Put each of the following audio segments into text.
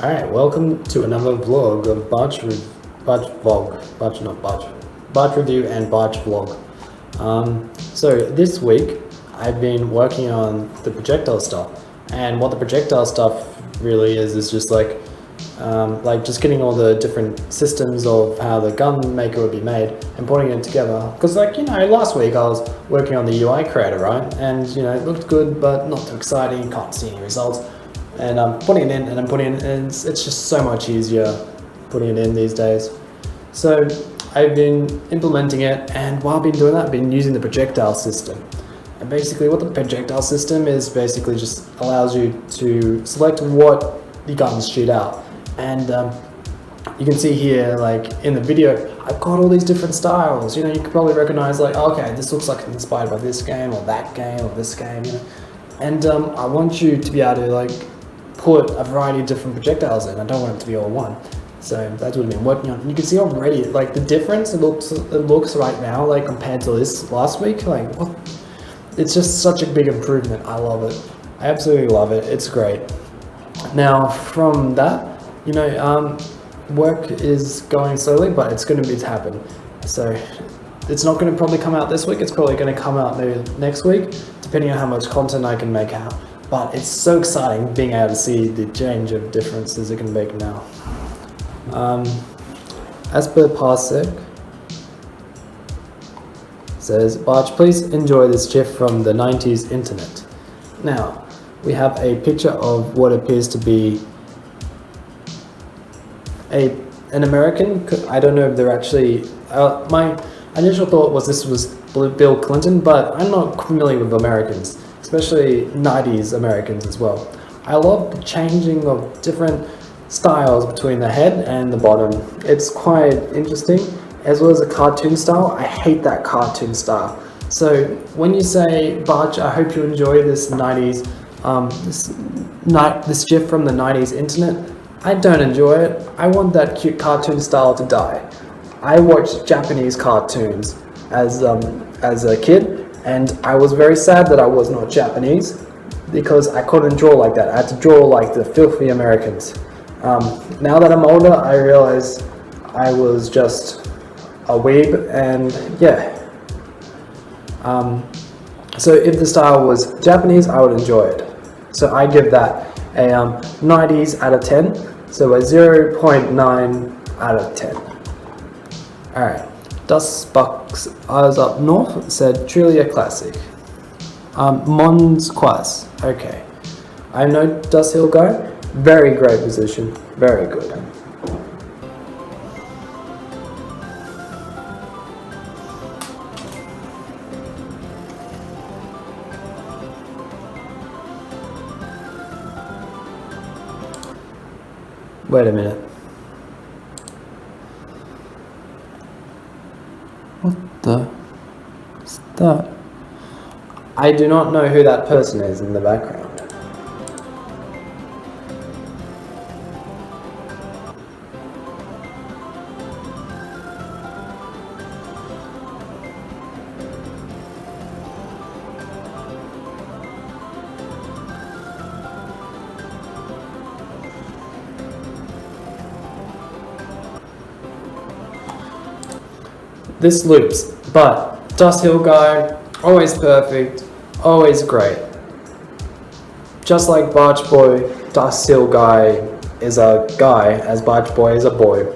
Alright, welcome to another vlog of Barch Review and Barch Vlog. So this week I've been working on the projectile stuff, and what the projectile stuff really is just like just getting all the different systems of how the gun maker would be made and putting it together. Because last week I was working on the UI creator, right? And it looked good but not too exciting, can't see any results. And I'm putting it in and it's just so much easier putting it in these days. So I've been implementing it, and while I've been doing that, I've been using the projectile system. And basically what the projectile system is basically just allows you to select what the guns shoot out. And you can see here, like in the video, I've got all these different styles. You could probably recognize okay, this looks like it's inspired by this game or that game or this game, And I want you to be able to put a variety of different projectiles in. I don't want it to be all one. So that's what I've been working on. And you can see already, the difference it looks right now, compared to this last week. What? It's just such a big improvement. I love it. I absolutely love it. It's great. Now from that, work is going slowly, but it's going to happen. So it's not going to probably come out this week. It's probably going to come out maybe next week, depending on how much content I can make out. But it's so exciting being able to see the change of differences it can make now. As per Parsec, says, Barch, please enjoy this GIF from the 90s internet. Now, we have a picture of what appears to be an American. I don't know if they're actually, my initial thought was this was Bill Clinton, but I'm not familiar with Americans, especially 90s Americans as well. I love the changing of different styles between the head and the bottom. It's quite interesting, as well as a cartoon style. I hate that cartoon style. So when you say, Barch, I hope you enjoy this 90s, this GIF from the 90s internet, I don't enjoy it. I want that cute cartoon style to die. I watched Japanese cartoons as a kid, and I was very sad that I was not Japanese, because I couldn't draw like that. I had to draw like the filthy Americans. Now that I'm older, I realize I was just a weeb, and yeah. So if the style was Japanese, I would enjoy it. So I give that a 90s out of 10, so a 0.9 out of 10. Alright. Dustbucks Eyes Up North said, truly a classic. Mons Quas, okay. I know Dust Hill Guy, very great position, very good. Wait a minute. What the is that? I do not know who that person is in the background. This loops, but Dust Hill Guy, always perfect, always great. Just like Barch Boy, Dust Hill Guy is a guy, as Barch Boy is a boy.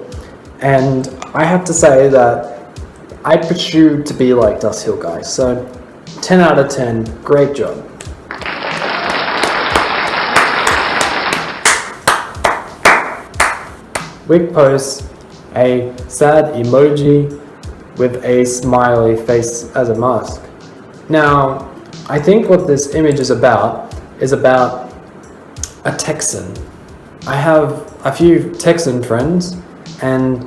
And I have to say that I pursue to be like Dust Hill Guy, so 10 out of 10, great job. Wig posts a sad emoji with a smiley face as a mask. Now, I think what this image is about a Texan. I have a few Texan friends, and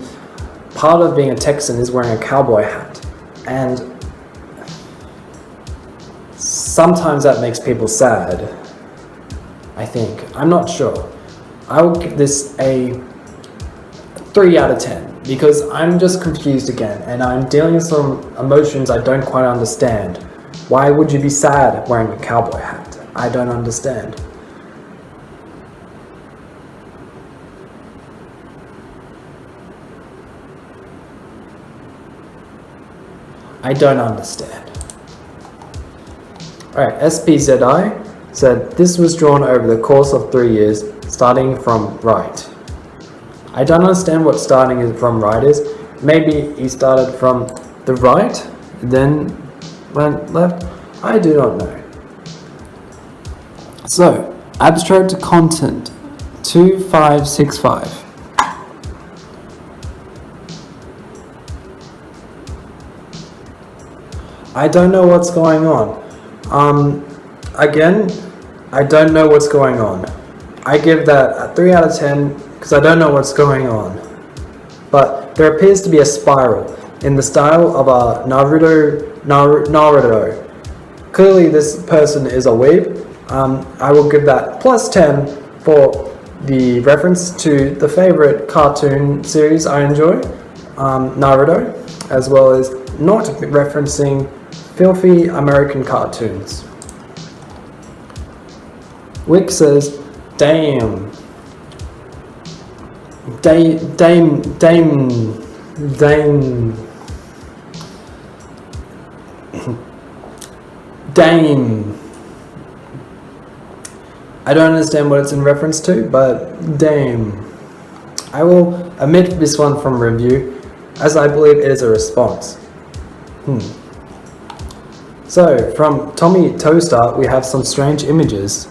part of being a Texan is wearing a cowboy hat. And sometimes that makes people sad, I think. I'm not sure. I will give this a 3 out of 10. Because I'm just confused again, and I'm dealing with some emotions I don't quite understand. Why would you be sad wearing a cowboy hat? I don't understand. I don't understand. Alright, SPZI said this was drawn over the course of 3 years, starting from right. I don't understand what starting from right is. Maybe he started from the right, then went left. I do not know. So, abstract content 2565. I don't know what's going on. Again, I don't know what's going on. I give that a 3 out of 10 because I don't know what's going on. But there appears to be a spiral in the style of a Naruto. Clearly this person is a weeb. I will give that plus 10 for the reference to the favorite cartoon series I enjoy, Naruto, as well as not referencing filthy American cartoons. Wick says, damn. Dame. I don't understand what it's in reference to, but dame. I will omit this one from review, as I believe it is a response. So, from Tommy Toaster, we have some strange images.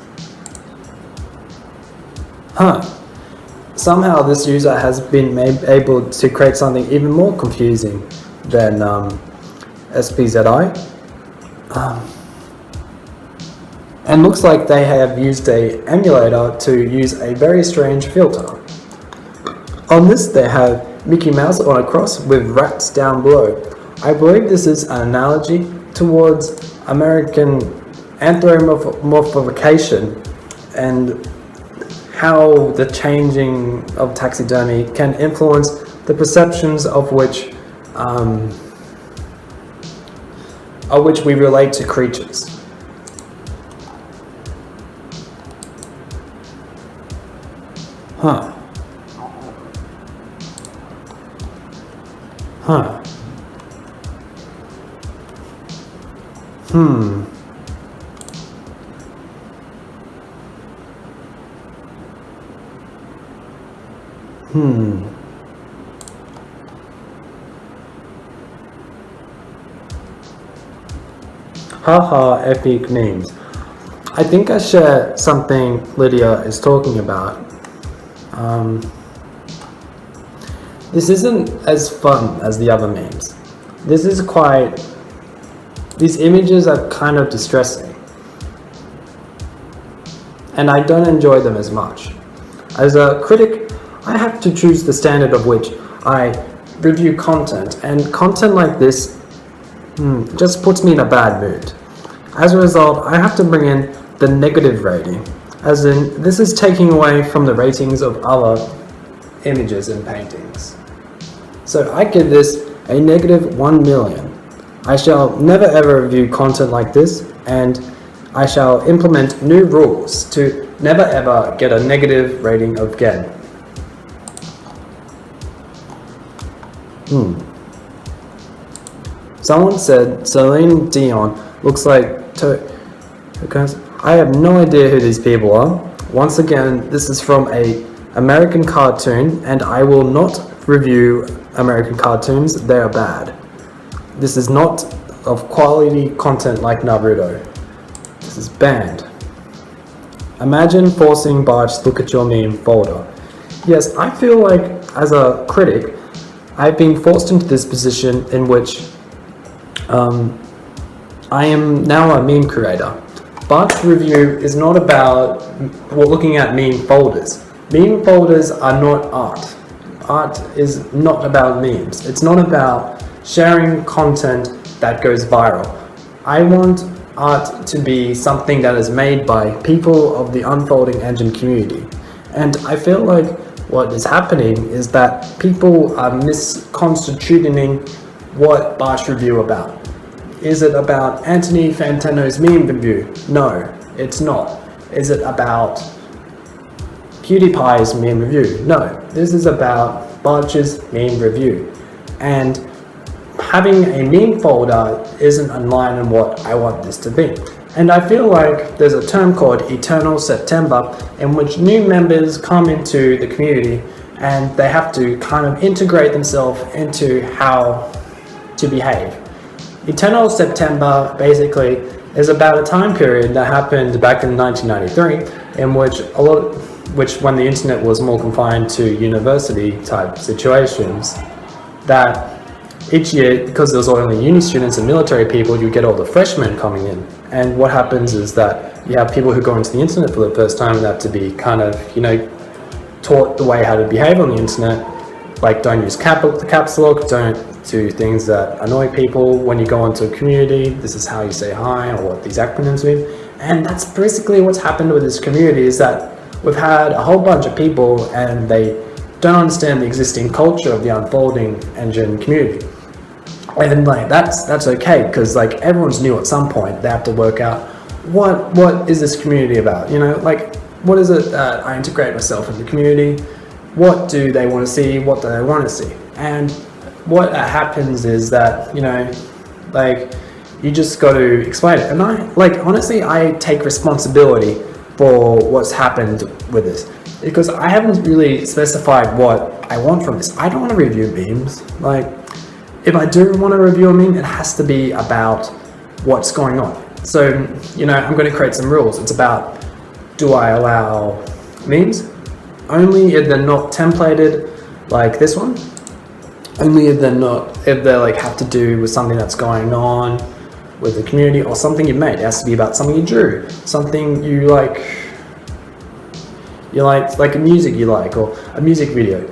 Somehow this user has been able to create something even more confusing than SPZI. And looks like they have used an emulator to use a very strange filter. On this they have Mickey Mouse on a cross with rats down below. I believe this is an analogy towards American anthropomorphication and how the changing of taxidermy can influence the perceptions of which we relate to creatures. Haha, epic names. I think I share something Lydia is talking about. This isn't as fun as the other memes. These images are kind of distressing. And I don't enjoy them as much. As a critic, I have to choose the standard of which I review content, and content like this just puts me in a bad mood. As a result, I have to bring in the negative rating, as in this is taking away from the ratings of other images and paintings. So I give this a negative 1 million. I shall never ever review content like this, and I shall implement new rules to never ever get a negative rating again. Someone said Celine Dion looks like I have no idea who these people are. Once again, this is from a American cartoon, and I will not review American cartoons. They are bad. This is not of quality content like Naruto. This is banned. Imagine forcing Bartz to look at your meme folder. Yes, I feel like as a critic, I've been forced into this position in which I am now a meme creator. Bart's review is not about looking at meme folders. Meme folders are not art. Art is not about memes. It's not about sharing content that goes viral. I want art to be something that is made by people of the Unfolding Engine community. And I feel like what is happening is that people are misconstituting what Bart's review about. Is it about Anthony Fantano's meme review? No, it's not. Is it about PewDiePie's meme review? No, this is about Bart's meme review. And having a meme folder isn't in line in what I want this to be. And I feel like there's a term called Eternal September in which new members come into the community and they have to kind of integrate themselves into how to behave. Eternal September basically is about a time period that happened back in 1993 in which when the internet was more confined to university type situations, that each year, because there was only uni students and military people, you get all the freshmen coming in. And what happens is that you have people who go into the internet for the first time and have to be kind of, taught the way how to behave on the internet. Like, don't use caps lock, don't do things that annoy people when you go into a community. This is how you say hi, or what these acronyms mean. And that's basically what's happened with this community, is that we've had a whole bunch of people and they don't understand the existing culture of the Unfolding Engine community. And that's okay, because everyone's new at some point. They have to work out what is this community about, what is it that I integrate myself in the community, what do they want to see, what do they want to see. And what happens is that you just got to explain it. And honestly, I take responsibility for what's happened with this, because I haven't really specified what I want from this. I don't want to review memes. If I do want to review a meme, it has to be about what's going on. So, I'm going to create some rules. It's about, do I allow memes? Only if they're not templated like this one. Only if they have to do with something that's going on with the community, or something you made. It has to be about something you drew, something you like a music you like, or a music video.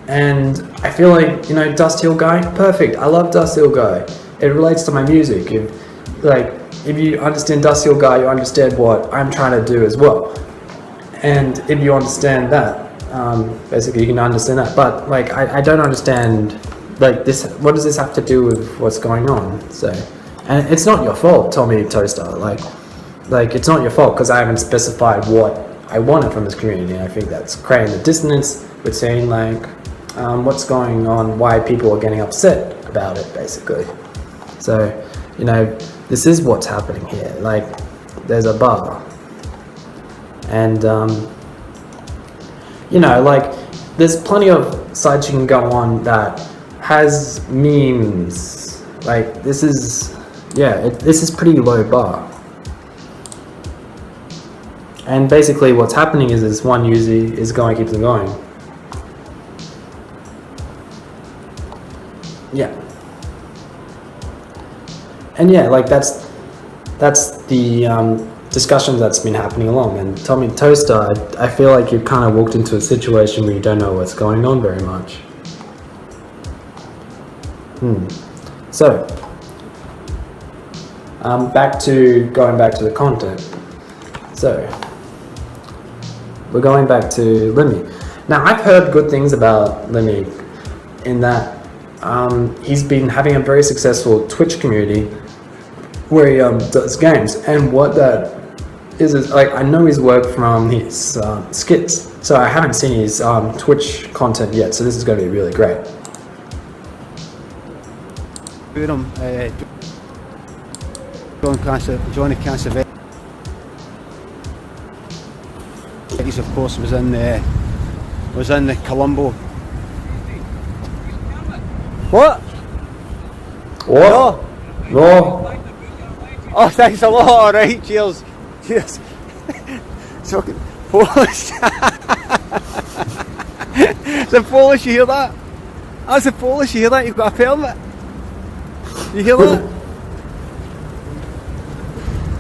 And I feel like, Dust Hill Guy, perfect. I love Dust Hill Guy. It relates to my music. If you understand Dust Hill Guy, you understand what I'm trying to do as well. And if you understand that, basically you can understand that. But I don't understand this. What does this have to do with what's going on? So, and it's not your fault, Tommy Toaster. It's not your fault, because I haven't specified what I wanted from this community. And I think that's creating the dissonance between what's going on, why people are getting upset about it, basically. So, this is what's happening here. There's a bar, and there's plenty of sites you can go on that has memes. This is pretty low bar. And basically what's happening is this one user is going to keep them going. Yeah. And that's the discussion that's been happening along. And Tommy Toaster, I feel like you've kind of walked into a situation where you don't know what's going on very much. So, going back to the content. So, we're going back to Lemmy. Now, I've heard good things about Lemmy in that he's been having a very successful Twitch community where he does games. And what that is I know his work from his skits. So I haven't seen his Twitch content yet. So this is going to be really great. Johnny Cassavetes, of course, was in the Colombo. What? What? No. Oh, thanks a lot. All right, cheers. Cheers. So Polish. It's a Polish. You hear that? That's a Polish. You hear that? You've got a permit. You hear that?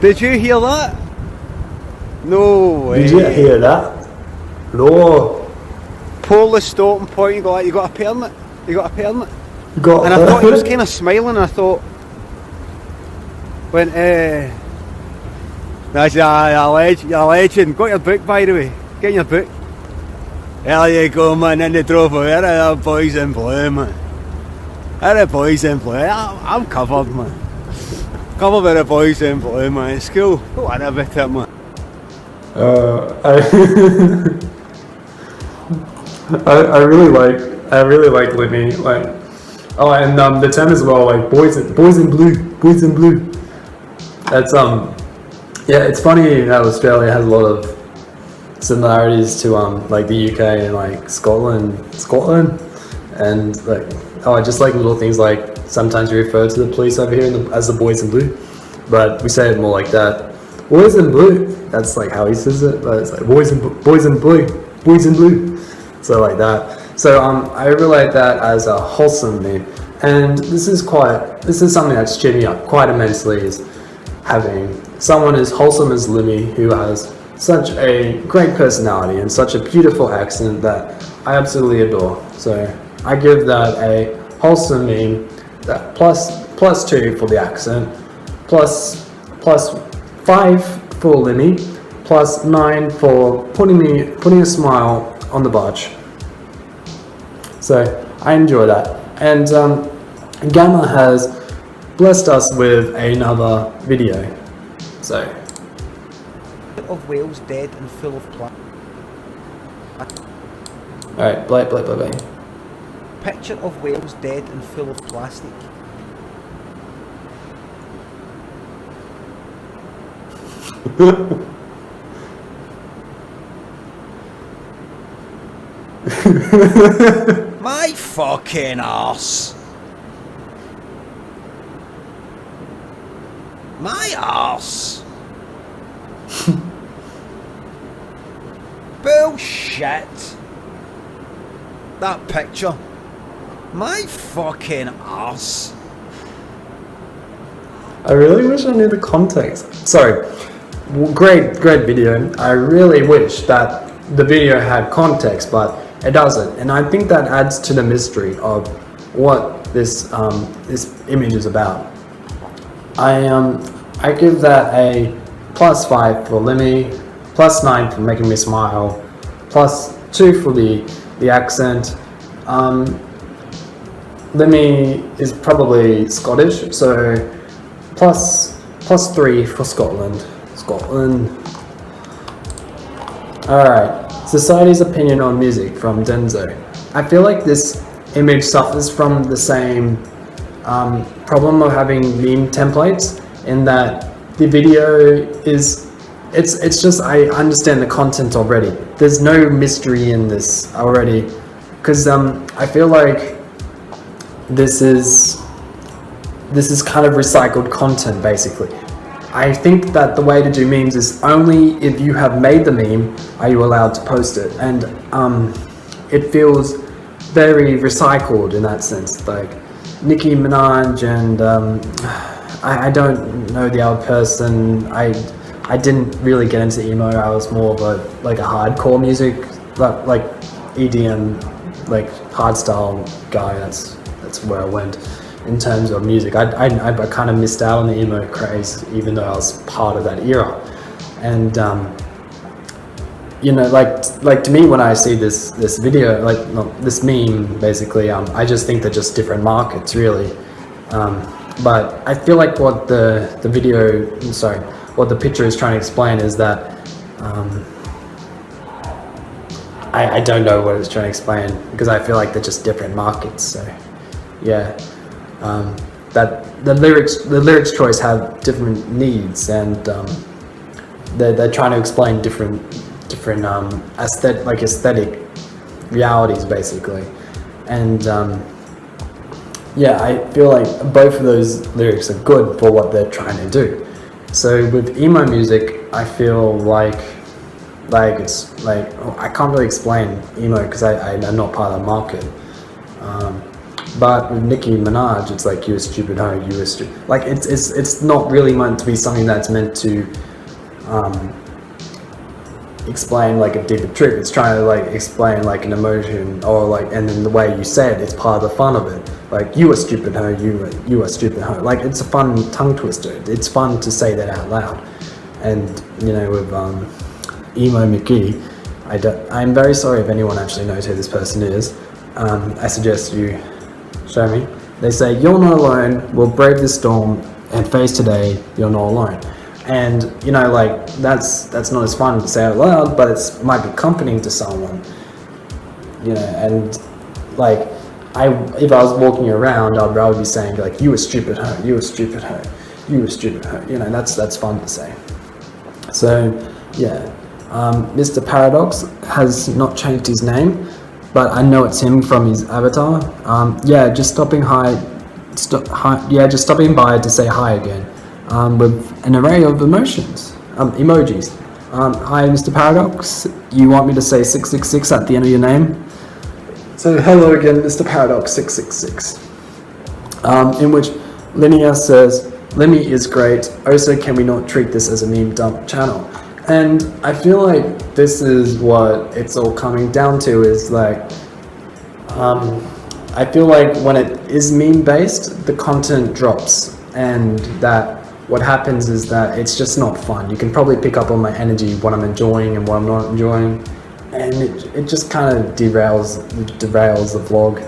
Did you hear that? No way. Did you hear that? No. Polish stopping point. You got a permit. You got a permit. Got and I thought he was kind of smiling. And I thought, that's you're a legend. Got your book, by the way. Get your book. There you go, man. In the drove over there, boys in blue, man. There the boys in blue. I'm covered, man. Covered with the boys in blue, man. It's cool. Don't worry about it, man. I really like Lemmy. Oh, and the term as well, like boys in blue. That's yeah, it's funny how Australia has a lot of similarities to like the UK and like Scotland, and like I just like little things like sometimes we refer to the police over here as the boys in blue, but we say it more like that. Boys in blue. That's like how he says it, but it's like boys in blue, so like that. So I relate that as a wholesome meme, and this is something that's cheered me up quite immensely. Is having someone as wholesome as Limmy, who has such a great personality and such a beautiful accent that I absolutely adore. So I give that a wholesome meme, that +2 for the accent, plus 5 for Limmy, +9 for putting a smile on the barge. So I enjoy that, and Gamma has blessed us with another video. So of whales dead and full of plastic. alright, play. Picture of whales dead and full of plastic. My fucking arse. My arse. Bullshit. That picture. My fucking arse. I really wish I knew the context. Sorry, great video. I really wish that the video had context, but it doesn't, and I think that adds to the mystery of what this image is about. I give that a +5 for Limmy, +9 for making me smile, +2 for the accent. Limmy is probably Scottish, so +3 for Scotland. Alright, Society's opinion on music from Denzo. I feel like this image suffers from the same problem of having meme templates, in that the video is, it's just, I understand the content already. There's no mystery in this already, because I feel like this is kind of recycled content basically. I think that the way to do memes is only if you have made the meme are you allowed to post it, and it feels very recycled in that sense. Like Nicki Minaj and I don't know the other person. I didn't really get into emo. I was more of a hardcore music, like EDM, like hardstyle guy. That's where I went in terms of music. I kind of missed out on the emo craze, even though I was part of that era. And you know, like to me, when I see this video, this meme, basically, I just think they're just different markets, really. But I feel like what what the picture is trying to explain is that I don't know what it's trying to explain, because I feel like they're just different markets. So yeah, that the lyrics choice have different needs, and they're trying to explain different aesthetic realities basically, and yeah, I feel like both of those lyrics are good for what they're trying to do. So with emo music, I feel like it's like, I can't really explain emo because I'm not part of the market. But with Nicki Minaj, it's like, you a stupid hoe, you a stupid. Like it's not really meant to be something that's meant to explain like a deeper truth. It's trying to like explain like an emotion, or like, and then the way you say it, it's part of the fun of it. Like, you a stupid hoe, you a stupid hoe. Like, it's a fun tongue twister. It's fun to say that out loud. And you know, with Emo McGee, I'm very sorry if anyone actually knows who this person is. I suggest you show me. They say, "You're not alone. We'll brave the storm and face today. You're not alone." And you know, like, that's not as fun to say out loud, but it might be comforting to someone. You know, and like, if I was walking around, I'd rather be saying like, you a stupid hoe, you a stupid hoe, you a stupid hoe. You know, that's fun to say. So yeah, Mr. Paradox has not changed his name, but I know it's him from his avatar. Yeah, just stopping just stopping by to say hi again, with an array of emojis. Hi, Mr. Paradox. You want me to say 666 at the end of your name? So hello again, Mr. Paradox 666. In which Linnea says, Lemmy is great. Also, can we not treat this as a meme dump channel? And I feel like this is what it's all coming down to, is like, I feel like when it is meme based, the content drops, and that what happens is that it's just not fun. You can probably pick up on my energy, what I'm enjoying and what I'm not enjoying, and it just kind of derails the vlog.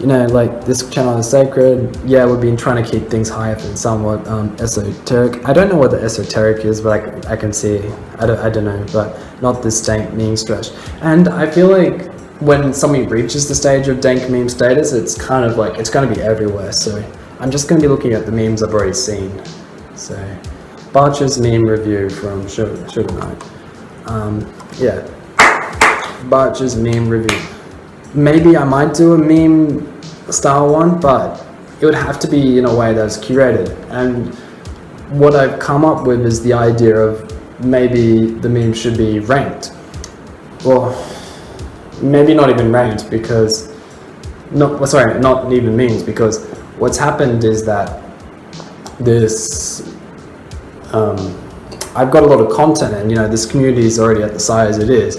You know, like, this channel is sacred. Yeah, we've been trying to keep things higher and somewhat esoteric. I don't know what the esoteric is, but I can see. I don't know, but not this dank meme stretch. And I feel like when somebody reaches the stage of dank meme status, it's kind of like, it's going to be everywhere. So I'm just going to be looking at the memes I've already seen. So Barcher's meme review from Sugar Knight. Yeah, Barcher's meme review. Maybe I might do a meme style one, but it would have to be in a way that's curated. And what I've come up with is the idea of maybe the meme should be ranked. Well, maybe not even ranked, because not even memes, because what's happened is that this I've got a lot of content, and you know, this community is already at the size it is.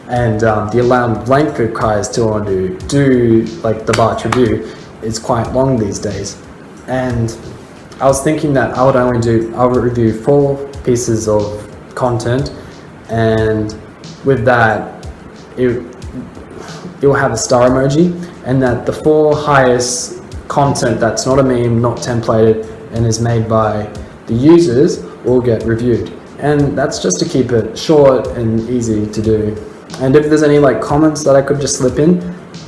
And the amount of length it requires to want to do like the Barch review is quite long these days. And I was thinking that I would review 4 pieces of content, and with that, it will have a star emoji, and that the 4 highest content that's not a meme, not templated, and is made by the users will get reviewed. And that's just to keep it short and easy to do. And if there's any like comments that I could just slip in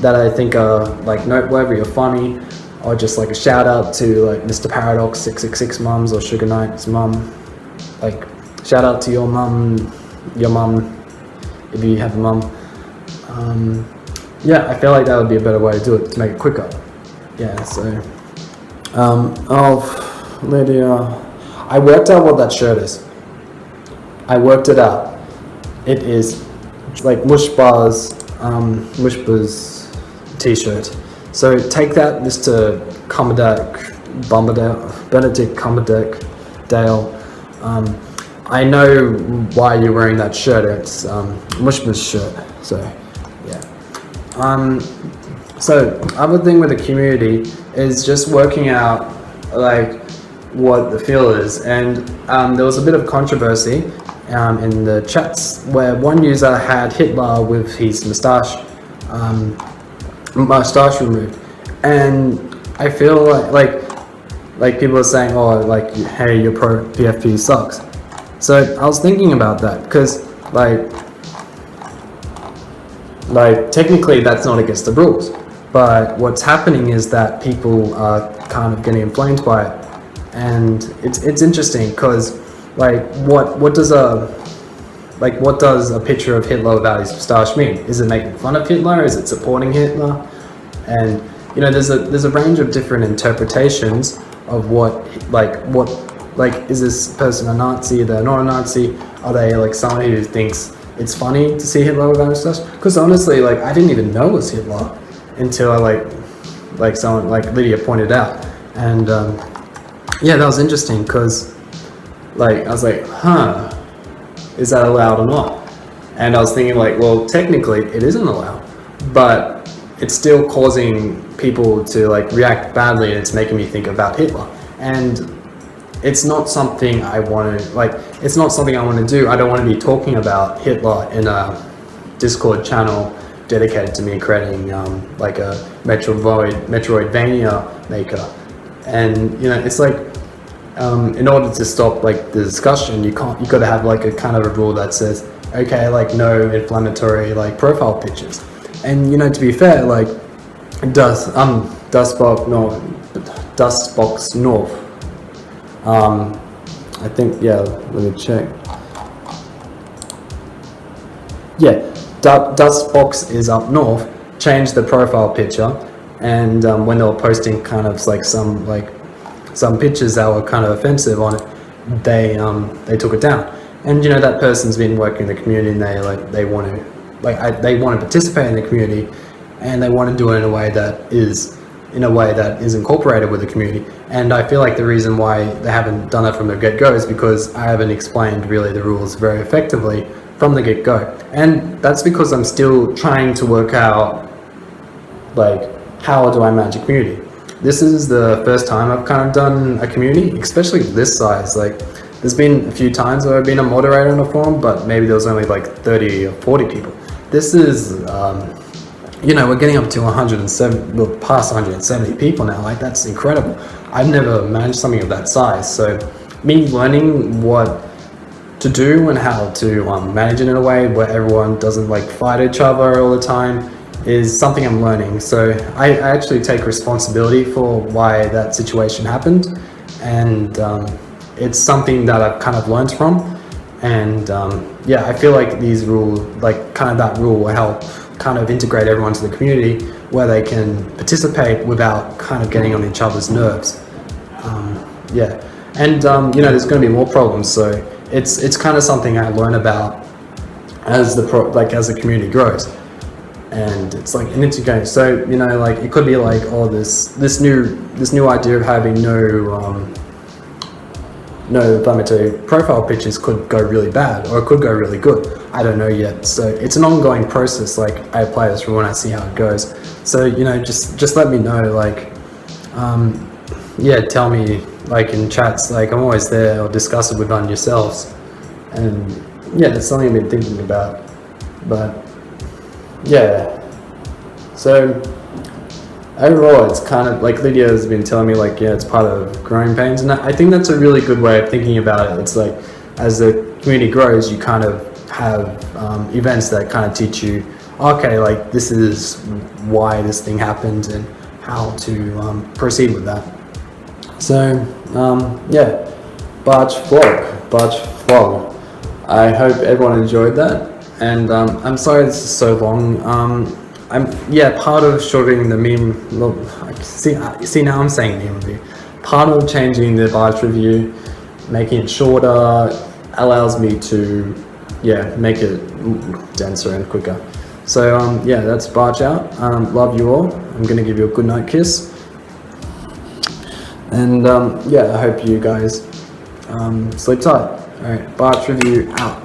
that I think are like noteworthy or funny, or just like a shout out to like Mr. Paradox 666 mums or Sugar Knight's mum, like shout out to your mum if you have a mum. Yeah, I feel like that would be a better way to do it, to make it quicker. Yeah, so I worked out what that shirt is. I worked it out. It is like Mushbar's t-shirt. So take that, Mr. Benedict Cumberbatch Dale. I know why you're wearing that shirt. It's Mushbar's shirt. So yeah. So other thing with the community is just working out like what the feel is, and there was a bit of controversy in the chats where one user had Hitler with his mustache removed, and I feel like people are saying, oh, like, hey, your pro PFP sucks. So I was thinking about that, because like technically that's not against the rules, but what's happening is that people are kind of getting inflamed by it, and it's interesting because like what does a picture of Hitler without his moustache mean? Is it making fun of Hitler? Is it supporting Hitler? And you know, there's a range of different interpretations of what is this person a Nazi? They're not a Nazi. Are they like somebody who thinks it's funny to see Hitler without a moustache? Because honestly, like, I didn't even know it was Hitler until I like someone like Lydia pointed out, and yeah, that was interesting because like I was like, huh, is that allowed or not? And I was thinking like, well, technically it isn't allowed, but it's still causing people to like react badly, and it's making me think about Hitler. And it's not something I want to it's not something I want to do. I don't want to be talking about Hitler in a Discord channel dedicated to me creating like a Metroidvania maker. And you know, it's like in order to stop like the discussion, you got to have like a kind of a rule that says, okay, like no inflammatory like profile pictures. And you know, to be fair, like Dustbox North. I think, yeah. Let me check. Yeah, Dustbox is up north. Changed the profile picture, and when they were posting kind of like some pictures that were kind of offensive on it, they took it down. And you know, that person's been working in the community, and they want to participate in the community, and they want to do it in a way that is incorporated with the community. And I feel like the reason why they haven't done it from the get-go is because I haven't explained really the rules very effectively from the get-go. And that's because I'm still trying to work out, like, how do I manage a community. This is the first time I've kind of done a community, especially this size. Like, there's been a few times where I've been a moderator on a forum, but maybe there was only like 30 or 40 people. This is, you know, we're getting up to 107, well, past 170 people now. Like, that's incredible. I've never managed something of that size. So me learning what to do and how to manage it in a way where everyone doesn't like fight each other all the time is something I'm learning. So I actually take responsibility for why that situation happened, and it's something that I've kind of learned from. And yeah, I feel like these rules, like kind of that rule, will help kind of integrate everyone to the community where they can participate without kind of getting on each other's nerves. Yeah, and you know, there's going to be more problems, so it's kind of something I learn about as the community grows. And it's like an integrated. So you know, like it could be like, oh, this new idea of having no inflammatory profile pictures could go really bad, or it could go really good. I don't know yet. So it's an ongoing process. Like, I apply this rule and I see how it goes. So you know, just let me know. Like, yeah, tell me like in chats. Like, I'm always there, or discuss it with on yourselves. And yeah, that's something I've been thinking about. But yeah, so overall it's kind of like Lydia has been telling me, like, yeah, it's part of growing pains, and I think that's a really good way of thinking about it. It's like, as the community grows, you kind of have events that kind of teach you, okay, like this is why this thing happened and how to proceed with that. So yeah, Barge Vlog. I hope everyone enjoyed that. And I'm sorry this is so long. Part of shortening the meme. Look, see now I'm saying meme review. Part of changing the Barge review, making it shorter, allows me to make it denser and quicker. So that's Barge out. Love you all. I'm gonna give you a good night kiss. And I hope you guys sleep tight. All right, Barge review out.